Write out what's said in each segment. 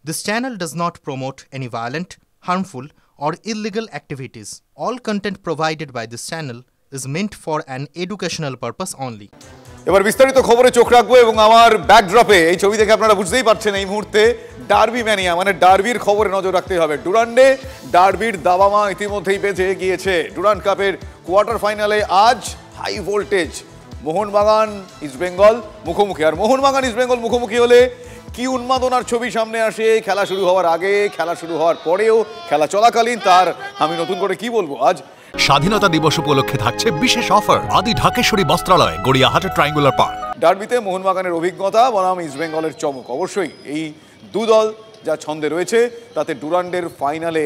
This channel does not promote any violent, harmful, or illegal activities. All content provided by this channel is meant for an educational purpose only. এবার বিস্তারিত খবরে চোখ রাখবো এবং আমার ব্যাকড্রপে এই ছবি দেখে আপনারা বুঝতেই পারছেন এই মুহূর্তে ডার্বি ম্যানিয়া মানে ডার্বির খবরে নজর রাখতে হবে। ডুরান্ডে ডার্বির দাবামা ইতিমধ্যেই বেজে গিয়েছে। ডুরান্ড কাপের কোয়ার্টার ফাইনালে আজ হাই ভোল্টেজ মোহনবাগান ইস্টবেঙ্গল মুখোমুখি। আর মোহনবাগান ইস্টবেঙ্গল মুখোমুখি হলে কি উন্মাদনার ছবি সামনে আসে খেলা শুরু হওয়ার আগে, খেলা শুরু হওয়ার পরেও, খেলা চলাকালীন, তার আমি নতুন করে কি বলবো। আজ স্বাধীনতা দিবস উপলক্ষে থাকছে বিশেষ অফার আদি ঢাকেশ্বরী বস্ত্রালয়, গড়িয়াহাটের ট্রায়াঙ্গুলার পার্ক। ডার্বিতে মোহনবাগানের অভিজ্ঞতা বনাম ইস্টবেঙ্গলের চমক। অবশ্যই এই দু দল যা ছন্দে রয়েছে তাতে ডুরান্ডের ফাইনালে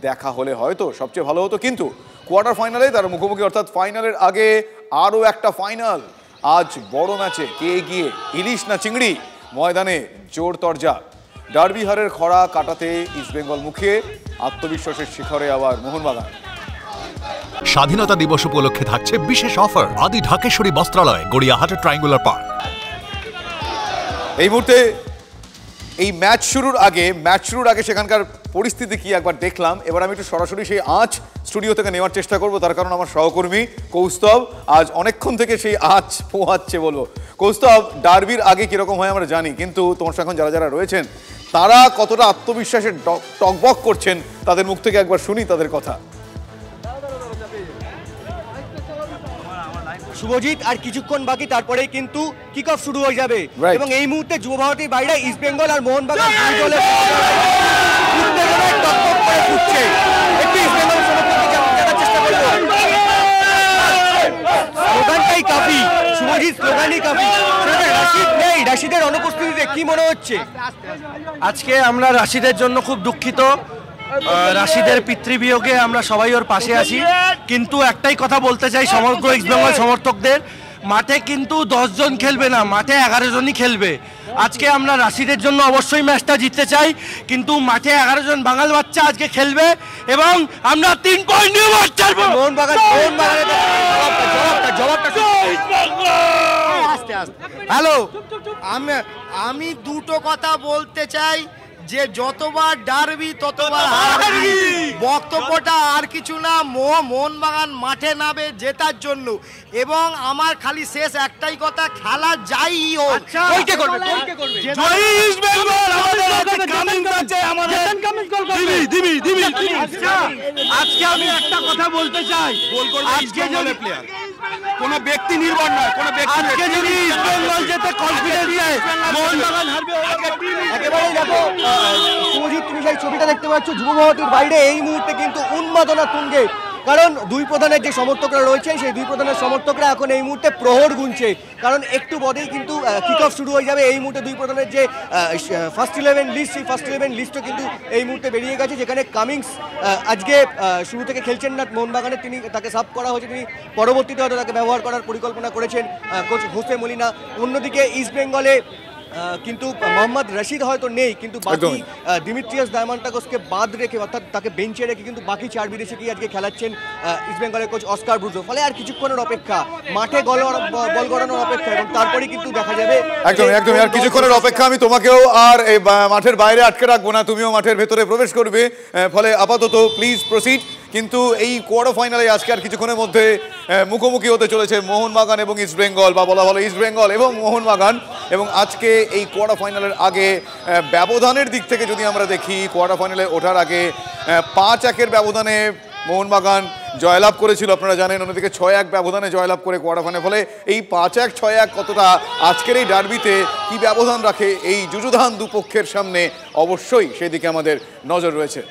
দেখা হলে হয়তো সবচেয়ে ভালো হতো, কিন্তু কোয়ার্টার ফাইনালে তার মুখোমুখি, অর্থাৎ ফাইনালের আগে আরও একটা ফাইনাল। আজ বড় ম্যাচে কে এগিয়ে, ইলিশ না চিংড়ি, ময়দানে জোর তরজা। ডার্বি হারের খরা কাটাতে ইস্টবেঙ্গল মুখে, আত্মবিশ্বাসের শিখরে আবার মোহনবাগান। স্বাধীনতা দিবস উপলক্ষে থাকছে বিশেষ অফার আদি ঢাকেশ্বরী বস্ত্রালয়, গড়িয়াহাটের ট্রায়াঙ্গুলার পার্ক। এই মুহূর্তে এই ম্যাচ শুরুর আগে সেখানকার পরিস্থিতি কি একবার দেখলাম। এবার আমি একটু সরাসরি সেই আঁচ স্টুডিও থেকে নেওয়ার চেষ্টা করব, তার কারণ আমার সহকর্মী কৌস্তব আজ অনেকক্ষণ থেকে সেই আঁচ পোহাচ্ছে বলবো। কৌস্তব, ডার্বির আগে কিরকম হয় আমরা জানি, কিন্তু তোমার সঙ্গে এখন যারা যারা রয়েছেন তারা কতটা আত্মবিশ্বাসের টকবক করছেন তাদের মুখ থেকে একবার শুনি তাদের কথা। শুভজিৎ, আর কিছুক্ষণ বাকি, তারপরেই কিন্তু কিক অফ শুরু হয়ে যাবে এবং এই মুহূর্তে যুব ভারতীর বাইরে ইস্টবেঙ্গল আর মোহনবাগান দুই দলের টকবক করে ফুটছে। একটু ইস্টবেঙ্গল জানার চেষ্টা করব। স্লোগানটাই কাফি শুভজিৎ, স্লোগানই কাফি। রাশিদ নেই, রাশিদের অনুপস্থিতিতে কি মনে হচ্ছে? আজকে আমরা রাশিদের জন্য খুব দুঃখিত। রাশিদের পিতৃবিয়োগে আমরা সবাই ওর পাশে আছি, কিন্তু একটাই কথা বলতে চাই সমগ্র ইস্টবেঙ্গল সমর্থকদের, মাঠে কিন্তু 10 জন খেলবে না, মাঠে 11 জনই খেলবে। আজকে আমরা রাশিদের জন্য অবশ্যই ম্যাচটা জিততে চাই, কিন্তু মাঠে 11 জন বাঙাল বাচ্চা আজকে খেলবে এবং আমরা 3 পয়েন্ট নিয়ে মাঠ ছাড়বো। হ্যালো, আমি দুটো কথা বলতে চাই যে যতবার ডার্বি ততবার হারবি। বক্তব্যটা আর কিছু না, মোহনবাগান মাঠে নামে জেতার জন্য, এবং আমার খালি শেষ একটাই কথা, খেলা যাই হোক আজকে আমি একটা কথা বলতে চাই, কোন ব্যক্তি নির্ভর নয়, কোন ব্যক্তি যদি ইস্টবেঙ্গল যেতে কনফিডেন্স নেয় মোহনবাগান হারবে। একেবারেই দেখো শুভজিৎ, তুমি সেই ছবিটা দেখতে পাচ্ছ, যুব ভারতীর বাইরে এই মুহূর্তে কিন্তু উন্মাদনা তুঙ্গে, কারণ দুই প্রধানের যে সমর্থকরা রয়েছে সেই দুই প্রধানের সমর্থকরা এখন এই মুহূর্তে প্রহর গুনছে, কারণ একটু বাদেই কিন্তু কিক অফ শুরু হয়ে যাবে। এই মুহূর্তে দুই প্রধানের যে ফার্স্ট 11 লিস্ট, সেই ফার্স্ট 11 লিস্টও কিন্তু এই মুহূর্তে বেরিয়ে গেছে, যেখানে কামিংস আজকে শুরু থেকে খেলছেন না মোহনবাগানের, তাকে সাব করা হয়েছে, তিনি পরবর্তীতে হয়তো তাকে ব্যবহার করার পরিকল্পনা করেছেন কোচ হোসে মলিনা। অন্যদিকে ইস্টবেঙ্গলে কিন্তু মোহাম্মদ রশিদ হয়তো নেই, কিন্তু বাকি দিমিত্রিয়াস ডায়মান্টাগোসকে বাদ রেখে, অর্থাৎ তাকে বেঞ্চে রেখে কিন্তু বাকি 4 বিদেশিকেই আজকে খেলাচ্ছেন ইস্টবেঙ্গলের কোচ অস্কার ব্রুজো। ফলে আর কিছুক্ষণের অপেক্ষা, মাঠে বল গড়ানোর অপেক্ষা, এবং তারপরেই কিন্তু দেখা যাবে। একদম আর কিছুক্ষণের অপেক্ষা। আমি তোমাকেও আর এই মাঠের বাইরে আটকে রাখবো না, তুমিও মাঠের ভেতরে প্রবেশ করবে, ফলে আপাতত প্লিজ প্রসিড। কিন্তু এই কোয়ার্টার ফাইনালে আজকে আর কিছুক্ষণের মধ্যে মুখোমুখি হতে চলেছে মোহনবাগান এবং ইস্টবেঙ্গল, বা বলা ভালো ইস্টবেঙ্গল এবং মোহনবাগান। এবং আজকে এই কোয়ার্টার ফাইনালের আগে ব্যবধানের দিক থেকে যদি আমরা দেখি, কোয়ার্টার ফাইনালে ওঠার আগে 5-1 ব্যবধানে মোহনবাগান জয়লাভ করেছিল, আপনারা জানেন। অন্যদিকে 6-1 ব্যবধানে জয়লাভ করে কোয়ার্টার ফাইনালে। ফলে এই 5-1 6-1 কতটা আজকের এই ডার্বিতে কি ব্যবধান রাখে এই যুযুধান দুপক্ষের সামনে, অবশ্যই সেদিকে আমাদের নজর রয়েছে।